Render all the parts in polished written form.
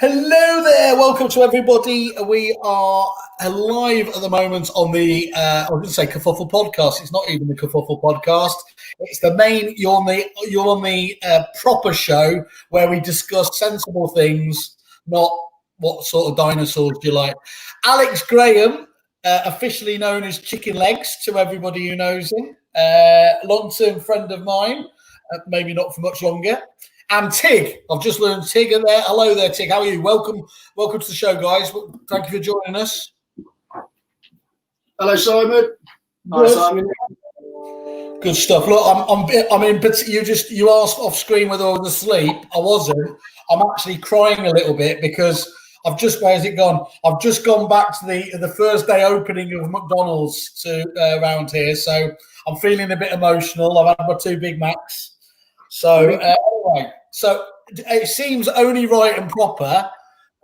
Hello there, welcome to everybody. We are live at the moment on the, I was going to say Kerfuffle podcast. It's not even the Kerfuffle podcast. It's the main, you're on the proper show where we discuss sensible things, not what sort of dinosaurs do you like. Alex Graham, officially known as Chicken Legs to everybody who knows him, long-term friend of mine, maybe not for much longer. And Tig, I've just learned Tig are there. Hello there, Tig. How are you? Welcome to the show, guys. Thank you for joining us. Hello, Simon. Hi, Simon. Good stuff. Look, I'm in. You asked off screen whether I was asleep. I wasn't. I'm actually crying a little bit because I've just. Where's it gone? I've just gone back to the first day opening of McDonald's to around here, so I'm feeling a bit emotional. I've had my 2 Big Macs. So anyway, so it seems only right and proper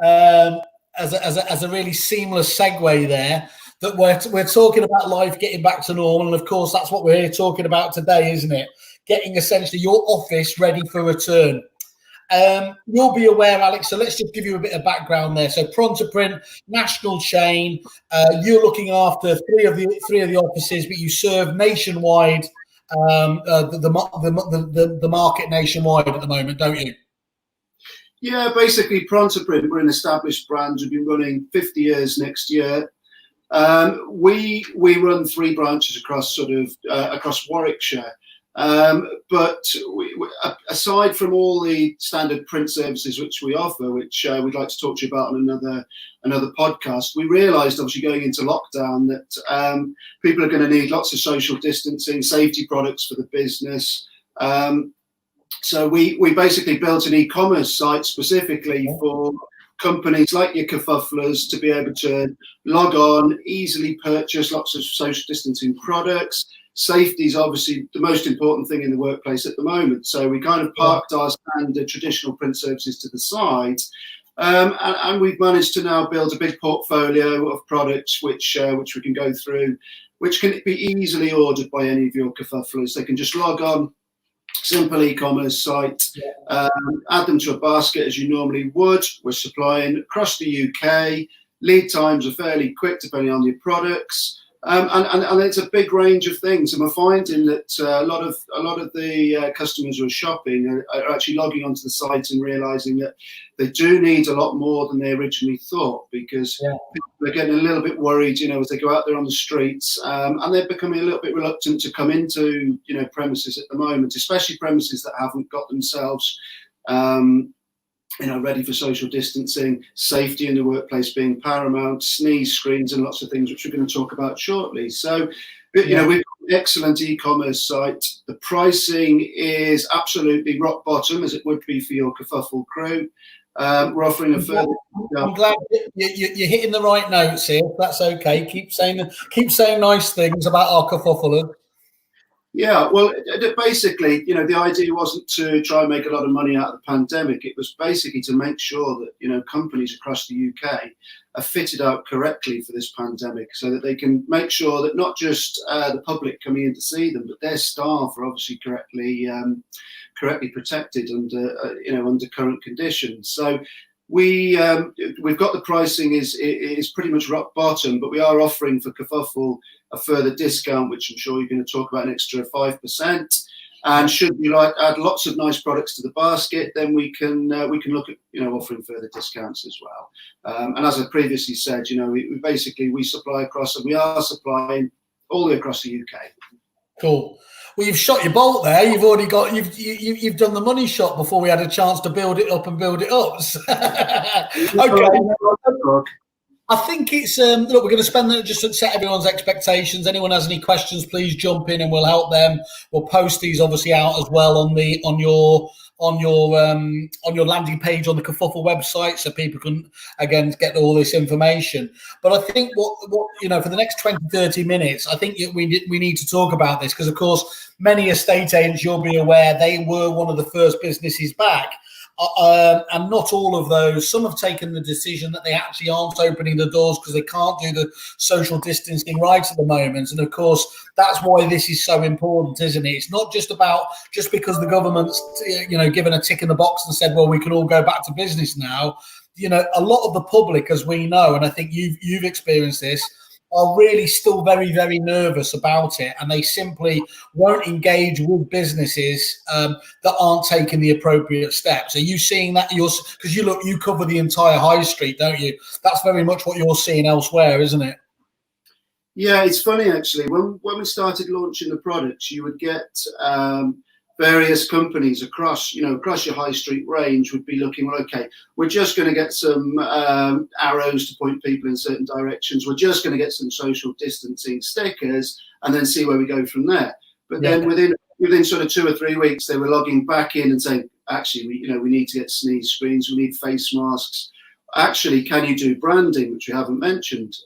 as a really seamless segue there that we're talking about life getting back to normal, and of course that's what we're here talking about today, isn't it? Getting essentially your office ready for return. You'll be aware, Alex. So let's just give you a bit of background there. So Prontaprint, national chain. You're looking after three of the offices, but you serve nationwide. The market nationwide at the moment, don't you? Yeah, basically Prontaprint, we're an established brand. We've been running 50 years next year. We run 3 branches across across Warwickshire. But aside from all the standard print services which we offer, which we'd like to talk to you about on another podcast, we realised obviously going into lockdown that people are going to need lots of social distancing, safety products for the business. So we basically built an e-commerce site specifically for companies like your Kerfufflers to be able to log on, easily purchase lots of social distancing products. Safety is obviously the most important thing in the workplace at the moment. So we kind of parked our standard traditional print services to the side. And we've managed to now build a big portfolio of products which we can go through, which can be easily ordered by any of your Kerfufflers. They can just log on, simple e-commerce site, add them to a basket as you normally would. We're supplying across the UK. Lead times are fairly quick depending on your products. And it's a big range of things, and we're finding that a lot of the customers who are shopping are actually logging onto the site and realising that they do need a lot more than they originally thought, because people are getting a little bit worried, as they go out there on the streets, and they're becoming a little bit reluctant to come into premises at the moment, especially premises that haven't got themselves ready for social distancing, safety in the workplace being paramount, sneeze screens and lots of things which we're going to talk about shortly. So, we've got an excellent e-commerce site. The pricing is absolutely rock bottom, as it would be for your Kerfuffle crew. We're offering a further. I'm glad you're hitting the right notes here. That's okay. Keep saying nice things about our Kerfufflers. Yeah, well, basically, the idea wasn't to try and make a lot of money out of the pandemic. It was basically to make sure that, companies across the UK are fitted out correctly for this pandemic, so that they can make sure that not just the public coming in to see them, but their staff are obviously correctly protected under current conditions. So we've got the pricing is pretty much rock bottom, but we are offering for Kerfuffle a further discount, which I'm sure you're going to talk about, an extra 5%. And should you add lots of nice products to the basket, then we can look at offering further discounts as well. And as I previously said, we supply across, and we are supplying all the way across the UK. Cool. Well, you've shot your bolt there. You've already got you've done the money shot before we had a chance to build it up. Okay. I think it's look. We're going to spend just to set everyone's expectations. Anyone has any questions, please jump in and we'll help them. We'll post these obviously out as well on your landing page on the Kerfuffle website, so people can again get all this information. But I think what for the next 20-30 minutes, I think we need to talk about this, because of course many estate agents, you'll be aware, they were one of the first businesses back. And not all of those. Some have taken the decision that they actually aren't opening the doors because they can't do the social distancing right at the moment. And of course, that's why this is so important, isn't it? It's not just about just because the government's given a tick in the box and said, well, we can all go back to business now. a lot of the public, as we know, and I think you've experienced this, are really still very, very nervous about it, and they simply won't engage with businesses that aren't taking the appropriate steps. Are you seeing that? Because you cover the entire high street, don't you? That's very much what you're seeing elsewhere, isn't it? Yeah, it's funny actually. When we started launching the products, you would get various companies across your high street range would be looking, well, okay, we're just going to get some arrows to point people in certain directions. We're just going to get some social distancing stickers and then see where we go from there. But then within sort of 2 or 3 weeks, they were logging back in and saying, actually, we need to get sneeze screens, we need face masks. Actually, can you do branding, which we haven't mentioned?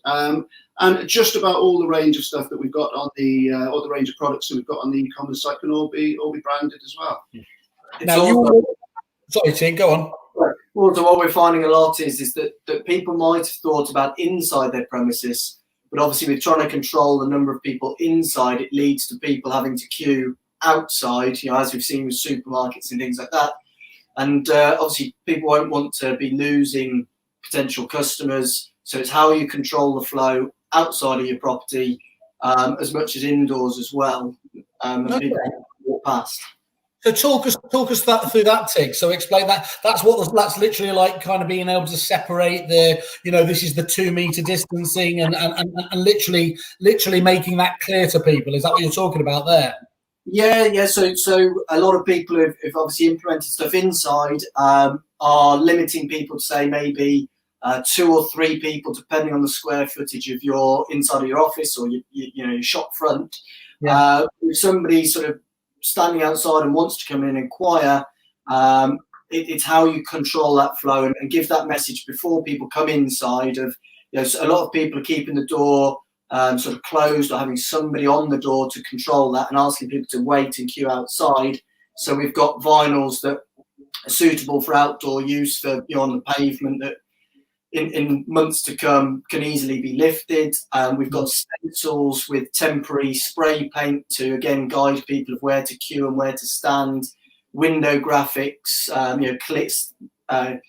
And just about all the range of stuff that we've got on or the range of products that we've got on the e-commerce site can all be branded as well. Sorry, Tim, go on. Also, what we're finding a lot is that people might have thought about inside their premises, but obviously with trying to control the number of people inside, it leads to people having to queue outside, as we've seen with supermarkets and things like that. And obviously people won't want to be losing potential customers. So it's how you control the flow outside of your property as much as indoors as well. And people walk past. So talk us through that, Tig. So explain that. That's literally like kind of being able to separate this is the 2 meter distancing and literally making that clear to people. Is that what you're talking about there? Yeah. So a lot of people have obviously implemented stuff inside, are limiting people to say maybe 2 or 3 people, depending on the square footage of your inside of your office or your shop front. Yeah. If somebody sort of standing outside and wants to come in and inquire, it's how you control that flow and give that message before people come inside. So a lot of people are keeping the door sort of closed or having somebody on the door to control that and asking people to wait and queue outside. So we've got vinyls that are suitable for outdoor use for on the pavement that in months to come can easily be lifted. We've got stencils with temporary spray paint to again guide people of where to queue and where to stand. Window graphics, clicks. They're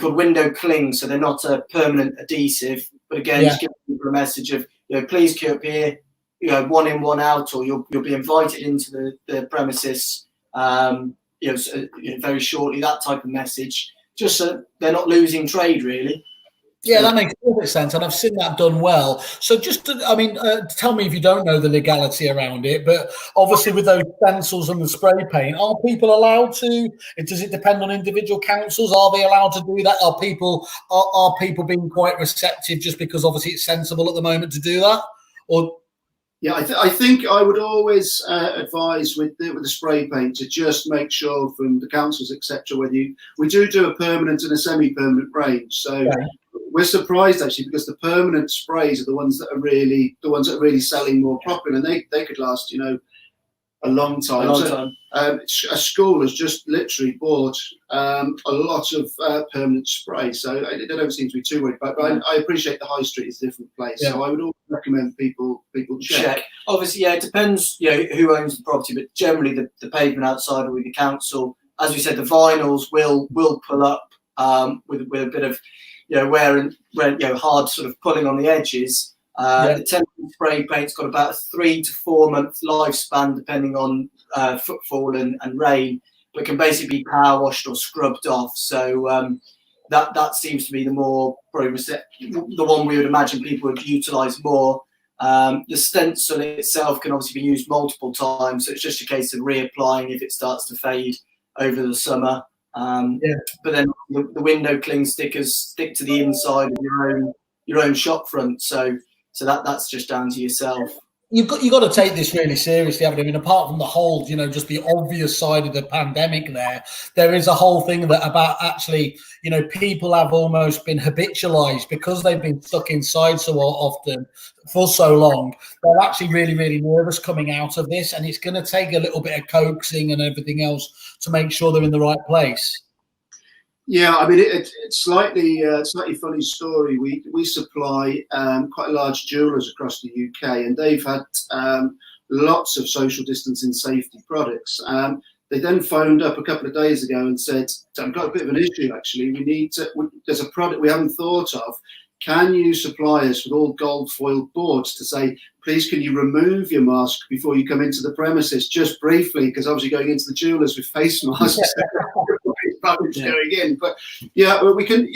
called window clings, so they're not a permanent adhesive, but again, just giving people a message of please queue up here, 1 in, 1 out, or you'll be invited into the premises. Very shortly, that type of message, just so they're not losing trade really. Yeah, that makes perfect sense, and I've seen that done well. So tell me if you don't know the legality around it, but obviously with those stencils and the spray paint, are people allowed to? Does it depend on individual councils? Are they allowed to do that? Are people being quite receptive just because obviously it's sensible at the moment to do that? Or yeah, I think I would always advise with the spray paint to just make sure from the councils, etc., whether we do a permanent and a semi-permanent range. So we're surprised actually because the permanent sprays are the ones that are really selling more properly, and they could last a long time. A school has just literally bought a lot of permanent spray, so they don't seem to be too worried about it. But I appreciate the high street is a different place, so I would always recommend people check. Obviously, it depends who owns the property, but generally the pavement outside or with the council, as we said, the vinyls will pull up with a bit of wear and hard sort of pulling on the edges. The temporary spray paint's got about a 3 to 4 month lifespan, depending on footfall and rain, but can basically be power washed or scrubbed off. So that seems to be the more probably the one we would imagine people would utilise more. The stencil itself can obviously be used multiple times, so it's just a case of reapplying if it starts to fade over the summer. But then the window cling stickers stick to the inside of your own shop front, so that's just down to yourself. You've got to take this really seriously, haven't you? I mean, apart from the whole, just the obvious side of the pandemic there is a whole thing that about actually, people have almost been habitualized because they've been stuck inside so often for so long. They're actually really, really nervous coming out of this, and it's going to take a little bit of coaxing and everything else to make sure they're in the right place. Yeah, I mean, it's slightly funny story. We supply quite large jewellers across the UK, and they've had lots of social distancing safety products. They then phoned up a couple of days ago and said, I've got a bit of an issue actually. There's a product we haven't thought of. Can you supply us with all gold foil boards to say, please can you remove your mask before you come into the premises, just briefly, because obviously going into the jewellers with face masks, going in. But yeah, we can,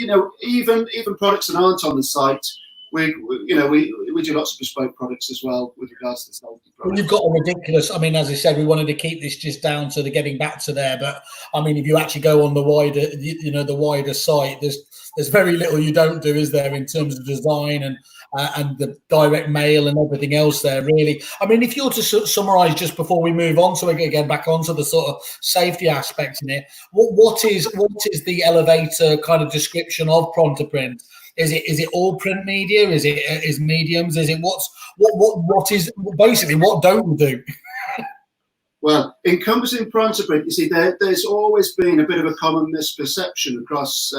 even products that aren't on the site, we do lots of bespoke products as well with regards to the safety products. Well, you've got a ridiculous. I mean, as I said, we wanted to keep this just down to the getting back to there. But I mean, if you actually go on the wider site, there's very little you don't do, is there, in terms of design and the direct mail and everything else there, really. I mean, if you were to summarise just before we move on to again back onto the sort of safety aspect in it, what is the elevator kind of description of Prontaprint? Is it all print media? Is mediums? Is it what is basically what don't we do? Well, encompassing Prontaprint, you see, there's always been a bit of a common misperception across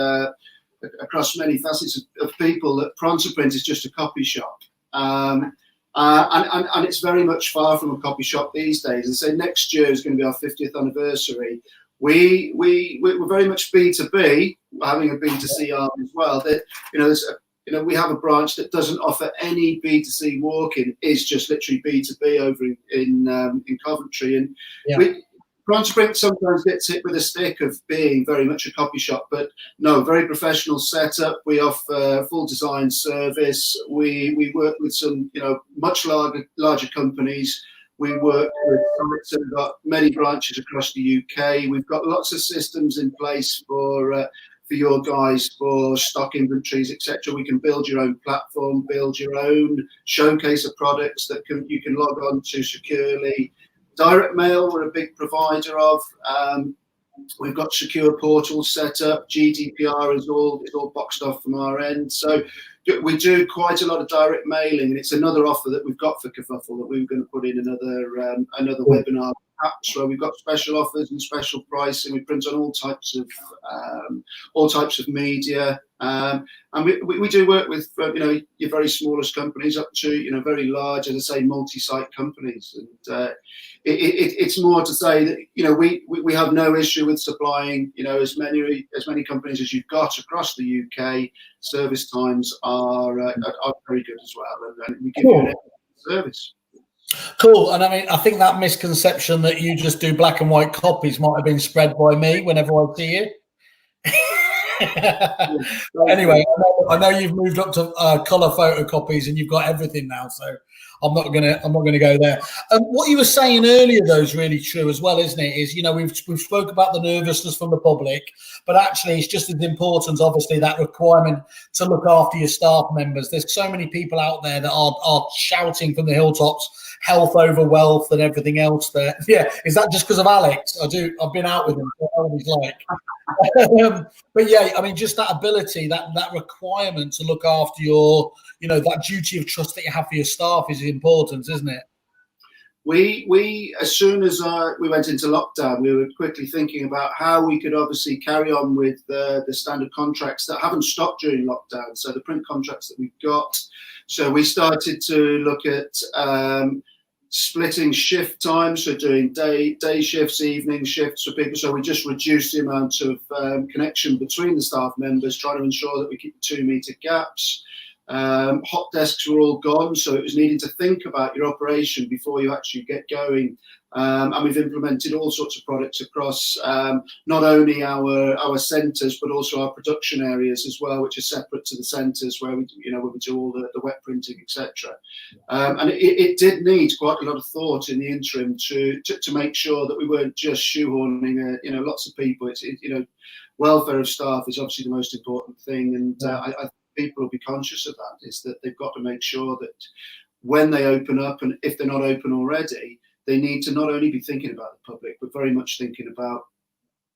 many facets of people that Prontaprint is just a copy shop, and it's very much far from a copy shop these days. And so next year is going to be our 50th anniversary. We're very much B2B, having a B2C arm as well. That we have a branch that doesn't offer any B2C walk-in. It's just literally B2B over in Coventry. And Prontaprint sometimes gets hit with a stick of being very much a copy shop, but no, very professional setup. We offer full design service. We work with some much larger companies. We work with sites that have got many branches across the UK. We've got lots of systems in place for your guys, for stock inventories, etc. We can build your own platform, build your own showcase of products that you can log on to securely. Direct mail, we're a big provider of. We've got secure portals set up. GDPR is all boxed off from our end. So we do quite a lot of direct mailing, and it's another offer that we've got for Kerfuffle that we were going to put in another webinar, perhaps, where we've got special offers and special pricing. We print on all types of media, and we do work with your very smallest companies up to very large, as I say, multi-site companies. And it's more to say that we have no issue with supplying as many companies as you've got across the UK. Service times are very good as well, and we give you an service. Cool. And I mean, I think that misconception that you just do black and white copies might have been spread by me whenever I see you. Anyway, I know you've moved up to colour photocopies and you've got everything now, so I'm not gonna go there. What you were saying earlier, though, is really true as well, isn't it? Is we've spoke about the nervousness from the public, but actually it's just as important, obviously, that requirement to look after your staff members. There's so many people out there that are shouting from the hilltops, health over wealth and everything else there. Yeah, is that just because of Alex? I've been out with him, so I know what he's like. But yeah, I mean, just that ability, that requirement to look after your, that duty of trust that you have for your staff is important, isn't it? We as soon as we went into lockdown, we were quickly thinking about how we could obviously carry on with the standard contracts that haven't stopped during lockdown. So the print contracts that we've got. So we started to look at splitting shift times, so doing day shifts, evening shifts for people. So we just reduced the amount of connection between the staff members, trying to ensure that we keep 2 metre gaps. Hot desks were all gone, so it was needing to think about your operation before you actually get going. And we've implemented all sorts of products across not only our centres but also our production areas as well, which are separate to the centres where we do all the wet printing, etc. And it did need quite a lot of thought in the interim to make sure that we weren't just shoehorning lots of people. It's welfare of staff is obviously the most important thing, and I think people will be conscious of that. Is that they've got to make sure that when they open up, and if they're not open already, they need to not only be thinking about the public, but very much thinking about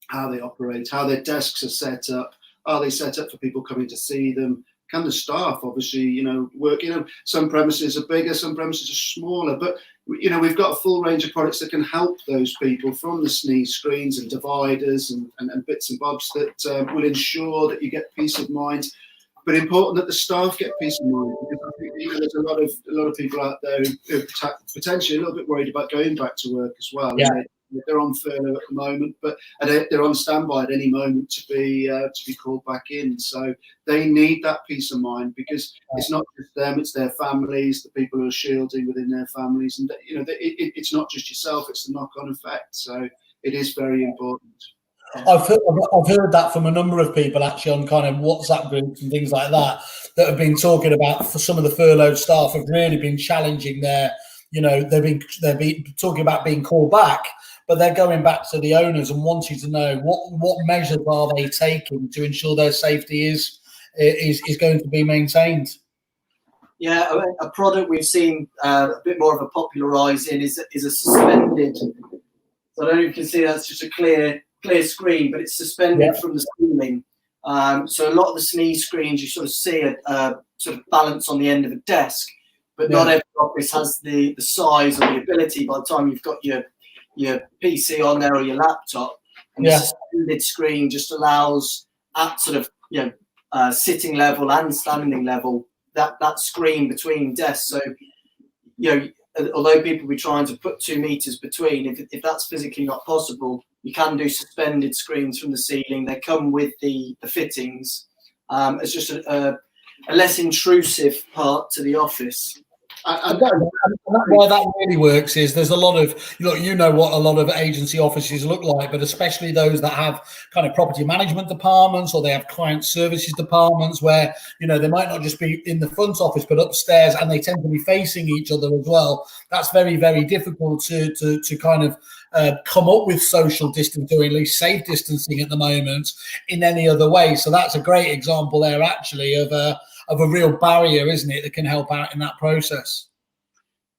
how they operate, how their desks are set up. Are they set up for people coming to see them? Can the staff obviously, work? Some premises are bigger, some premises are smaller, but we've got a full range of products that can help those people, from the sneeze screens and dividers and bits and bobs that will ensure that you get peace of mind. But important that the staff get peace of mind, because I think there's a lot of people out there who are potentially a little bit worried about going back to work as well. Yeah. And they're on furlough at the moment, but they're on standby at any moment to be called back in. So they need that peace of mind, because it's not just them; it's their families, the people who are shielding within their families, and it's not just yourself; it's the knock-on effect. So it is very important. I've heard that from a number of people actually on kind of WhatsApp groups and things like that have been talking about, for some of the furloughed staff have really been challenging their, they've been talking about being called back, but they're going back to the owners and wanting to know what measures are they taking to ensure their safety is going to be maintained. Yeah, a product we've seen a bit more of a popular rise in is a suspended. So I don't know if you can see that's just a clear screen, but it's suspended from the ceiling. So a lot of the sneeze screens, you sort of see a sort of balance on the end of a desk, but not every office has the size or the ability by the time you've got your PC on there or your laptop. And the suspended screen just allows at sort of sitting level and standing level that screen between desks. So although people be trying to put 2 meters between, if that's physically not possible, you can do suspended screens from the ceiling. They come with the fittings. It's just a less intrusive part to the office. And why that really works is there's a lot of, what a lot of agency offices look like, but especially those that have kind of property management departments, or they have client services departments where, they might not just be in the front office, but upstairs, and they tend to be facing each other as well. That's very, very difficult to kind of come up with social distancing, or at least safe distancing at the moment, in any other way. So that's a great example there, actually, of a real barrier, isn't it, that can help out in that process.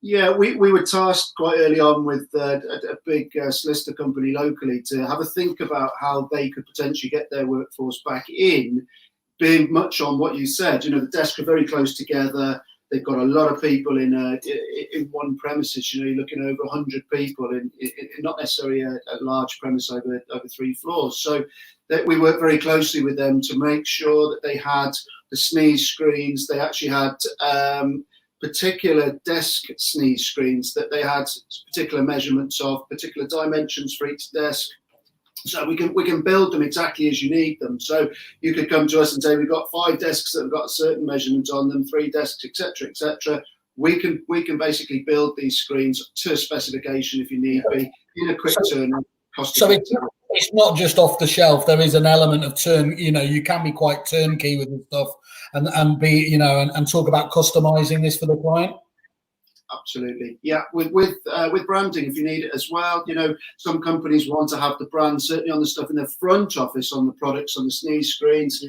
Yeah, we were tasked quite early on with a big solicitor company locally to have a think about how they could potentially get their workforce back in, being much on what you said. The desks are very close together. They've got a lot of people in one premises. You're looking over 100 people in not necessarily a large premise over 3 floors. So that we worked very closely with them to make sure that they had the sneeze screens. They actually had particular desk sneeze screens that they had particular measurements of, particular dimensions for each desk. So we can build them exactly as you need them. So you could come to us and say, we've got 5 desks that have got a certain measurement on them, 3 desks, etc., etc. We can basically build these screens to a specification if you need be, in a quick turnaround. So it's not just off the shelf. There is an element of you can be quite turnkey with this stuff, and be, and talk about customizing this for the client. Absolutely, yeah. With branding, if you need it as well. Some companies want to have the brand certainly on the stuff in the front office, on the products, on the sneeze screens,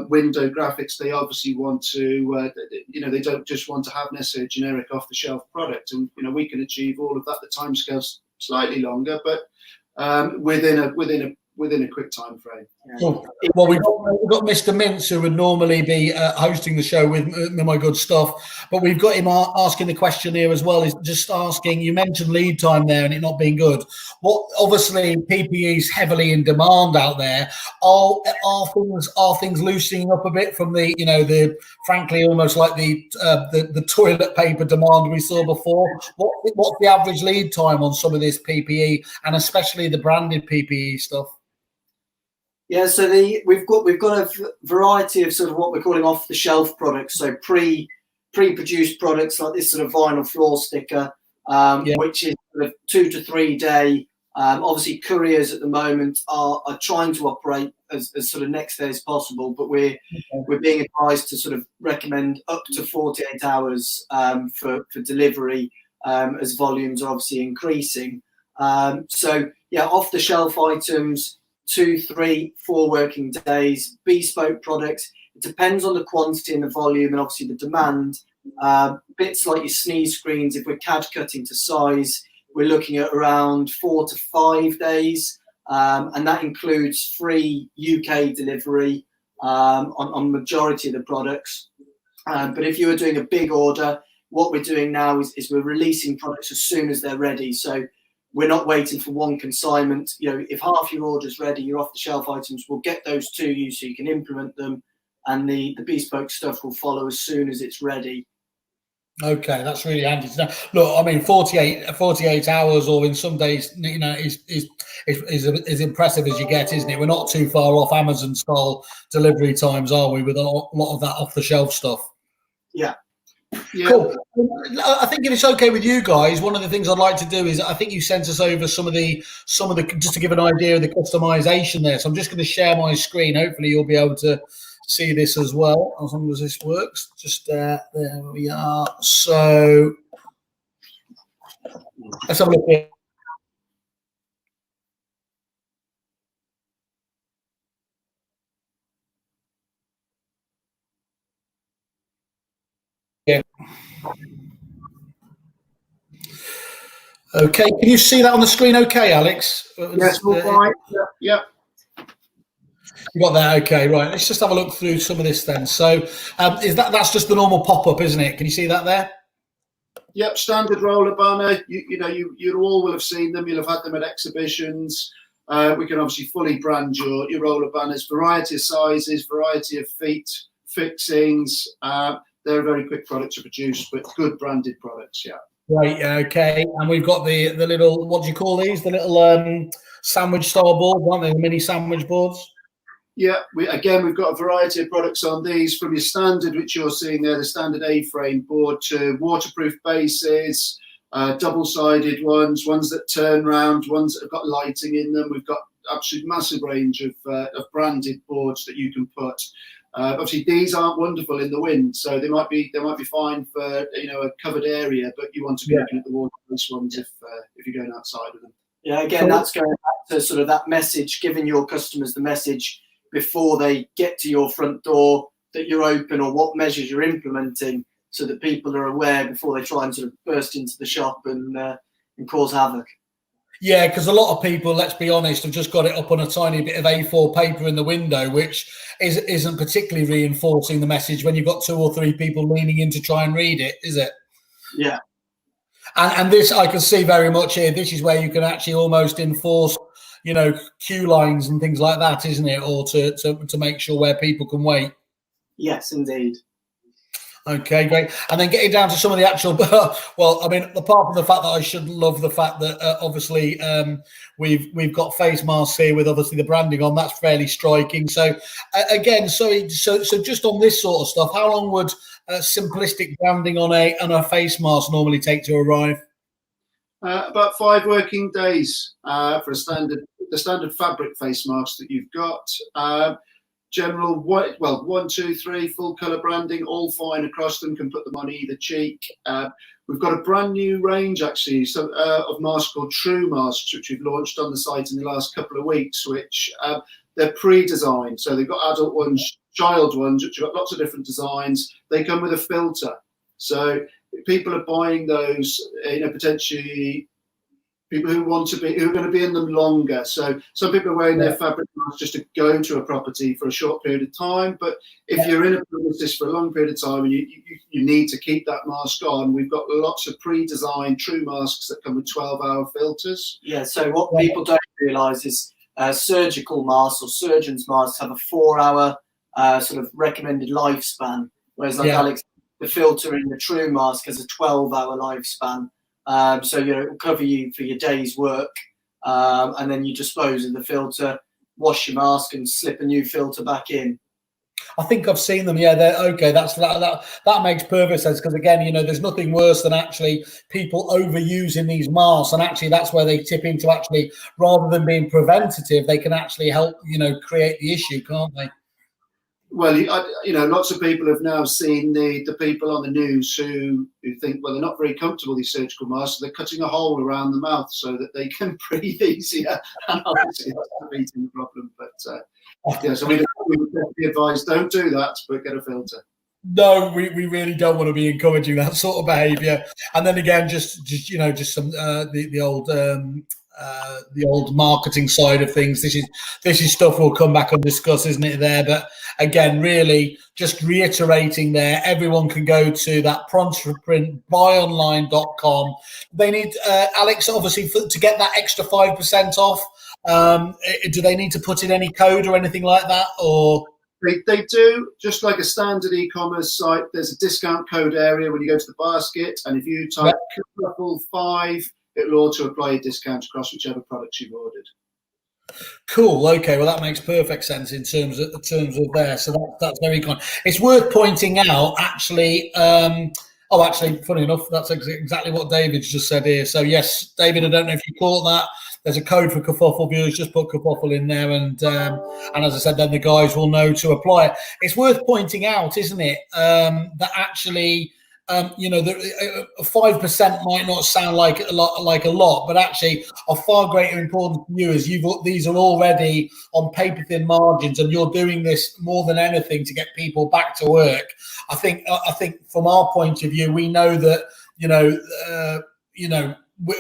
window graphics. They obviously want to, they don't just want to have necessarily a generic off-the-shelf product, and we can achieve all of that. The timescale's slightly longer, but within a quick time frame. Well, we've got Mr. Mintz, who would normally be hosting the show with my good stuff, but we've got him asking the question here as well. Is just asking, you mentioned lead time there and it not being good. Obviously PPE is heavily in demand out there. Are things loosening up a bit from the frankly almost like the toilet paper demand we saw before? What's the average lead time on some of this PPE, and especially the branded PPE stuff? Yeah, so we've got a variety of sort of what we're calling off-the-shelf products. So pre-produced products like this sort of vinyl floor sticker, which is sort of 2 to 3 day. Obviously, couriers at the moment are trying to operate as sort of next day as possible, but we're being advised to sort of recommend up to 48 hours for delivery as volumes are obviously increasing. So yeah, off-the-shelf items, 2, 3, 4 working days. Bespoke products, it depends on the quantity and the volume and obviously the demand. Bits like your sneeze screens, if we're CAD cutting to size, we're looking at around 4 to 5 days, and that includes free UK delivery on majority of the products. But if you were doing a big order, what we're doing now is we're releasing products as soon as they're ready. So we're not waiting for one consignment. If half your order's ready, your off-the-shelf items, we'll get those to you so you can implement them, and the bespoke stuff will follow as soon as it's ready. Okay, that's really handy to know. Look, I mean, 48 hours, or in some days, is impressive as you get, isn't it? We're not too far off Amazon style delivery times, are we? With a lot of that off the shelf stuff. Yeah. Yeah. Cool. I think if it's okay with you guys, one of the things I'd like to do is I think you sent us over some of the just to give an idea of the customization there. So I'm just going to share my screen. Hopefully you'll be able to see this as well, as long as this works. Just there we are. So let's have a look here. Yeah. Okay, can you see that on the screen okay, Alex? Yes, all fine. Yeah. You got that? Okay, right. Let's just have a look through some of this then. So that's just the normal pop-up, isn't it? Can you see that there? Yep, standard roller banner. You all will have seen them. You'll have had them at exhibitions. We can obviously fully brand your roller banners, variety of sizes, variety of feet, fixings. They're a very quick product to produce, but good branded products, yeah. Right, okay. And we've got the little, what do you call these? The little sandwich style boards, aren't they? The mini sandwich boards? Yeah, we've got a variety of products on these, from your standard, which you're seeing there, the standard A-frame board, to waterproof bases, double-sided ones that turn round, ones that have got lighting in them. We've got absolutely massive range of branded boards that you can put. Obviously, these aren't wonderful in the wind, so they might be fine for a covered area, but you want to be looking at the waterproof ones if you're going outside of them. Yeah, again, that's going back to sort of that message, giving your customers the message before they get to your front door that you're open, or what measures you're implementing, so that people are aware before they try and sort of burst into the shop and cause havoc. Yeah, because a lot of people, let's be honest, have just got it up on a tiny bit of A4 paper in the window, which isn't particularly reinforcing the message when you've got 2 or 3 people leaning in to try and read it, is it? Yeah. And this, I can see very much here, this is where you can actually almost enforce, queue lines and things like that, isn't it? Or to make sure where people can wait. Yes, indeed. Okay, great. And then getting down to some of the actual, well, I mean, apart from the fact that I should love the fact that obviously we've got face masks here with obviously the branding on. That's fairly striking. So again, so just on this sort of stuff, how long would simplistic branding on a face mask normally take to arrive? About 5 working days for the standard fabric face mask that you've got. General white, 1, 2, 3 full color branding, all fine across them. Can put them on either cheek. We've got a brand new range actually, of masks called True Masks, which we've launched on the site in the last couple of weeks. Which they're pre-designed, so they've got adult ones, child ones, which have got lots of different designs. They come with a filter, so people are buying those. Potentially people who are going to be in them longer. So some people are wearing their fabric masks just to go to a property for a short period of time. But if you're in a premises for a long period of time and you need to keep that mask on, we've got lots of pre-designed True masks that come with 12-hour filters. Yeah, so what people don't realise is surgical masks or surgeon's masks have a 4-hour sort of recommended lifespan, whereas like Alex, the filter in the True mask has a 12-hour lifespan. So it will cover you for your day's work, and then you dispose of the filter, wash your mask, and slip a new filter back in. I think I've seen them. Yeah, they're okay. That makes perfect sense, because again, there's nothing worse than actually people overusing these masks, and actually that's where they tip into actually, rather than being preventative, they can actually help create the issue, can't they? Well, lots of people have now seen the people on the news who think, well, they're not very comfortable, these surgical masks, so they're cutting a hole around the mouth so that they can breathe easier. And obviously that's a breathing problem. But so we would definitely advise, don't do that, but get a filter. No, we really don't want to be encouraging that sort of behaviour. And then again, just some the old marketing side of things. This is stuff we'll come back and discuss, isn't it? There, but again, really just reiterating there, everyone can go to that Prontaprint buyonline.com. They need Alex, obviously, to get that extra 5% off. Do they need to put in any code or anything like that, or? They do, just like a standard e-commerce site. There's a discount code area when you go to the basket, and if you type Kerfuffle 5, it'll auto apply a discount across whichever products you've ordered. Cool. Okay. Well, that makes perfect sense in terms of there. So that's very kind. It's worth pointing out, actually. Actually, funny enough, that's exactly what David's just said here. So yes, David, I don't know if you caught that. There's a code for Kerfuffle viewers. Just put Kerfuffle in there, and as I said, then the guys will know to apply it. It's worth pointing out, isn't it, that actually. 5% might not sound like a lot, but actually are far greater importance to you, as these are already on paper thin margins, and you're doing this more than anything to get people back to work. I think from our point of view, we know that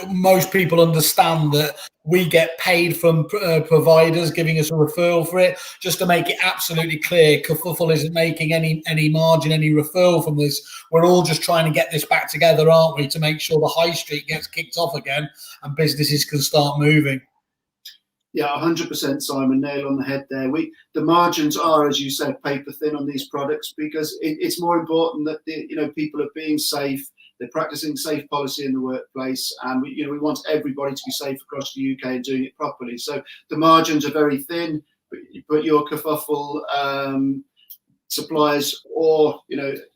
most people understand that we get paid from providers giving us a referral for it. Just to make it absolutely clear, Kerfuffle isn't making any margin, any referral from this. We're all just trying to get this back together, aren't we, to make sure the high street gets kicked off again and businesses can start moving. Yeah, 100%, Simon. Nail on the head there. The margins are, as you said, paper thin on these products, because it's more important that people are being safe. They're practicing safe policy in the workplace, and we want everybody to be safe across the UK and doing it properly. So the margins are very thin, but your Kerfuffle suppliers or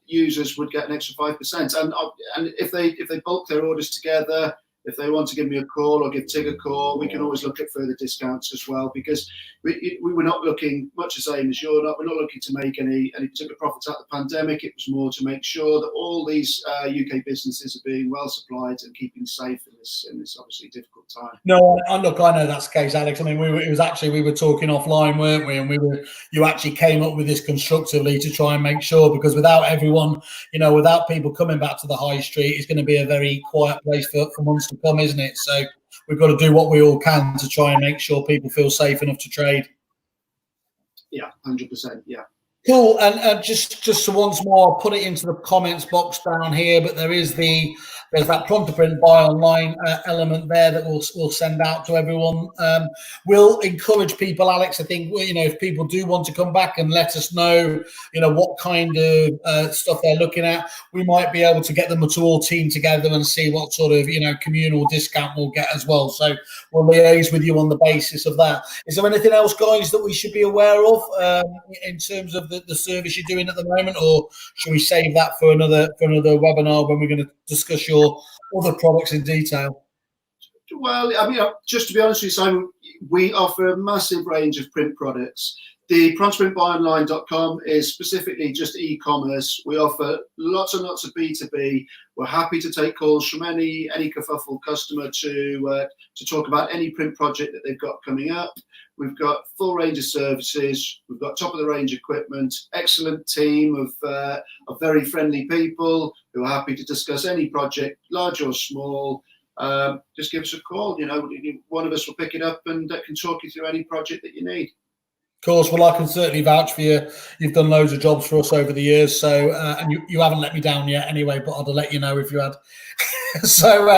users would get an extra 5%. And if they bulk their orders together, if they want to give me a call or give Tig a call, we can always look at further discounts as well, because we were not looking, much the same as you're not, we're not looking to make any particular profits out of the pandemic. It was more to make sure that all these UK businesses are being well supplied and keeping safe in this obviously difficult time. No, look, I know that's the case, Alex. I mean, we were talking offline, weren't we? And you actually came up with this constructively to try and make sure, because without everyone, without people coming back to the high street, it's going to be a very quiet place for months to come, isn't it? So we've got to do what we all can to try and make sure people feel safe enough to trade. Yeah, 100%. Yeah. Cool. And just so once more, I'll put it into the comments box down here, but there's that Prontaprint buy online element there that we'll send out to everyone. We'll encourage people, Alex. I think if people do want to come back and let us know, what kind of stuff they're looking at, we might be able to get them to all team together and see what sort of communal discount we'll get as well. So we'll liaise with you on the basis of that. Is there anything else, guys, that we should be aware of in terms of the service you're doing at the moment, or should we save that for another webinar when we're going to discuss your other products in detail? Well, I mean, just to be honest with you, Simon, we offer a massive range of print products. The Prontaprintbuyonline.com is specifically just e-commerce. We offer lots and lots of B2B. We're happy to take calls from any Kerfuffle customer to talk about any print project that they've got coming up. We've got full range of services. We've got top of the range equipment, excellent team of very friendly people who are happy to discuss any project, large or small. Just give us a call. One of us will pick it up and can talk you through any project that you need. Of course. Well, I can certainly vouch for you. You've done loads of jobs for us over the years, so and you haven't let me down yet anyway, but I'd let you know if you had. So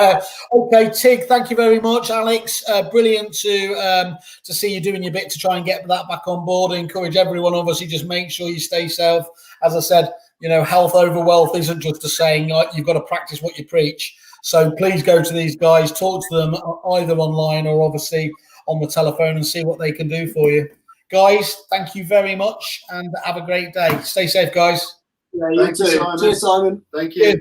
okay, Tig, thank you very much. Alex, brilliant to see you doing your bit to try and get that back on board. I encourage everyone, obviously, just make sure you stay safe. As I said, health over wealth isn't just a saying. You've got to practice what you preach. So please go to these guys, talk to them either online or obviously on the telephone, and see what they can do for you. Guys, thank you very much and have a great day. Stay safe, guys. Yeah, you too. Cheers, Simon. Thank you. Cheers.